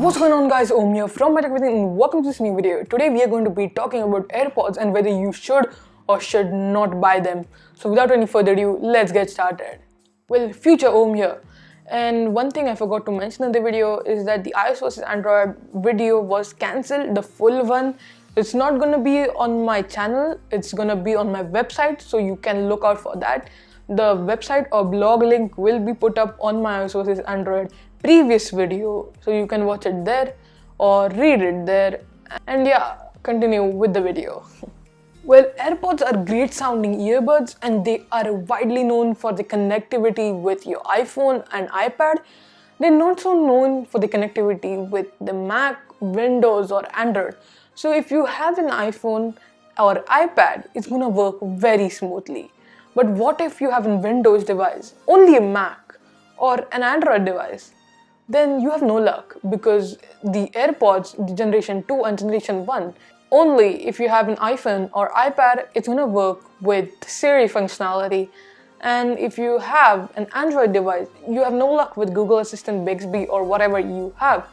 What's going on, guys? Om here from iTech and welcome to this new video. Today we are going to be talking about AirPods and whether you should or should not buy them. So without any further ado, let's get started. Well, future Om here. And one thing I forgot to mention in the video is that the iOS versus Android video was cancelled, the full one. It's not going to be on my channel, it's going to be on my website, so you can look out for that. The website or blog link will be put up on my iOS versus Android previous video, so you can watch it there or read it there. And yeah, continue with the video. Well, AirPods are great sounding earbuds and they are widely known for the connectivity with your iPhone and iPad. They're not so known for the connectivity with the Mac, Windows or Android. So if you have an iPhone or iPad, it's gonna work very smoothly. But what if you have a Windows device, only a Mac or an Android device? Then you have no luck, because the AirPods, the generation 2 and generation 1, only if you have an iPhone or iPad, it's gonna work with Siri functionality. And if you have an Android device, you have no luck with Google Assistant, Bixby or whatever you have.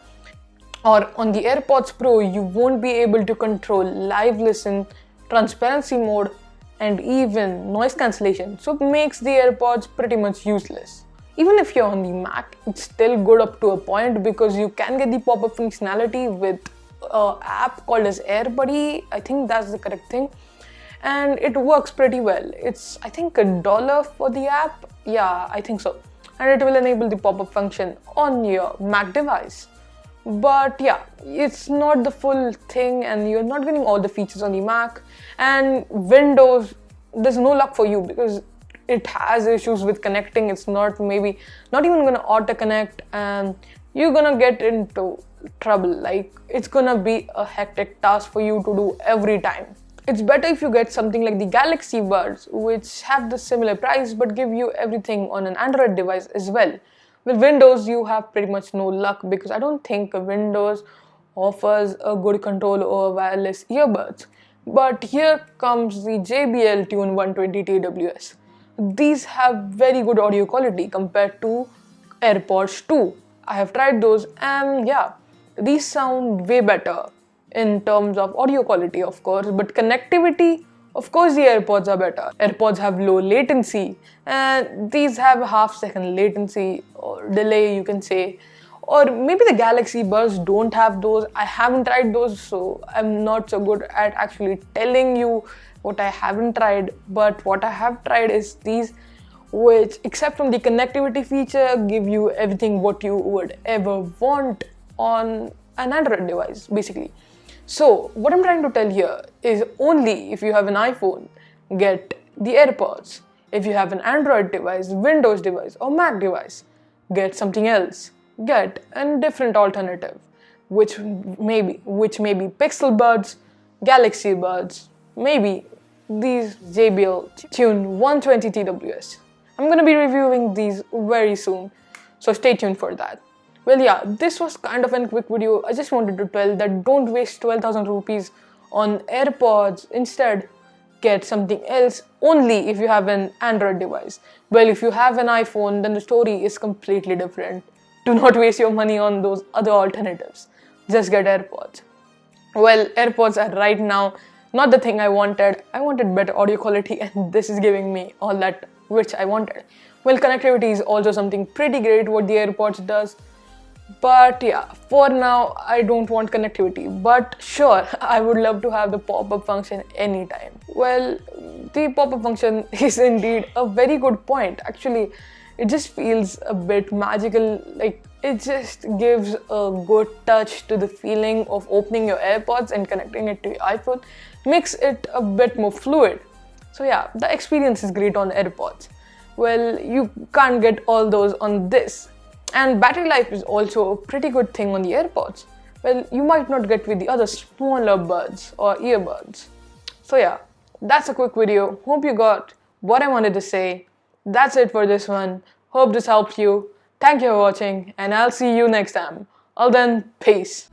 Or on the AirPods Pro, you won't be able to control live listen, transparency mode, and even noise cancellation. So it makes the AirPods pretty much useless. Even if you're on the Mac, it's still good up to a point, because you can get the pop-up functionality with an app called as AirBuddy. I think that's the correct thing. And it works pretty well. It's, I think, $1 for the app. Yeah, I think so. And it will enable the pop-up function on your Mac device. But yeah, it's not the full thing and you're not getting all the features on the Mac. And Windows, there's no luck for you, because it has issues with connecting. It's not even gonna auto connect, and you're gonna get into trouble. Like, it's gonna be a hectic task for you to do every time. It's better if you get something like the Galaxy Buds, which have the similar price but give you everything on an Android device as well. With Windows, you have pretty much no luck, because I don't think Windows offers a good control over wireless earbuds. But here comes the JBL Tune 120 TWS. These have very good audio quality compared to AirPods 2. I have tried those and yeah, these sound way better in terms of audio quality, of course, but connectivity, of course the AirPods are better. AirPods have low latency and these have a half-second latency or delay, you can say. Or maybe the Galaxy Buds don't have those. I haven't tried those, so I'm not so good at actually telling you what I haven't tried. But what I have tried is these, which, except from the connectivity feature, give you everything what you would ever want on an Android device, basically. So what I'm trying to tell here is, only if you have an iPhone, get the AirPods. If you have an Android device, Windows device or Mac device, get something else. Get a different alternative, which may be Pixel Buds, Galaxy Buds, maybe these JBL Tune 120 TWS. I'm gonna be reviewing these very soon, so stay tuned for that. Well, yeah, this was kind of a quick video. I just wanted to tell that don't waste 12,000 rupees on AirPods. Instead, get something else, only if you have an Android device. Well, if you have an iPhone, then the story is completely different. Do not waste your money on those other alternatives. Just get AirPods. Well, AirPods are right now not the thing I wanted. I wanted better audio quality, and this is giving me all that which I wanted. Well, connectivity is also something pretty great what the AirPods does. But yeah, for now, I don't want connectivity. But sure, I would love to have the pop-up function anytime. Well, the pop-up function is indeed a very good point. Actually, it just feels a bit magical. Like, it just gives a good touch to the feeling of opening your AirPods and connecting it to your iPhone. Makes it a bit more fluid. So yeah, the experience is great on AirPods. Well, you can't get all those on this. And battery life is also a pretty good thing on the AirPods. Well, you might not get with the other smaller buds or earbuds. So yeah, that's a quick video. Hope you got what I wanted to say. That's it for this one. Hope this helps you. Thank you for watching, and I'll see you next time. All then, peace.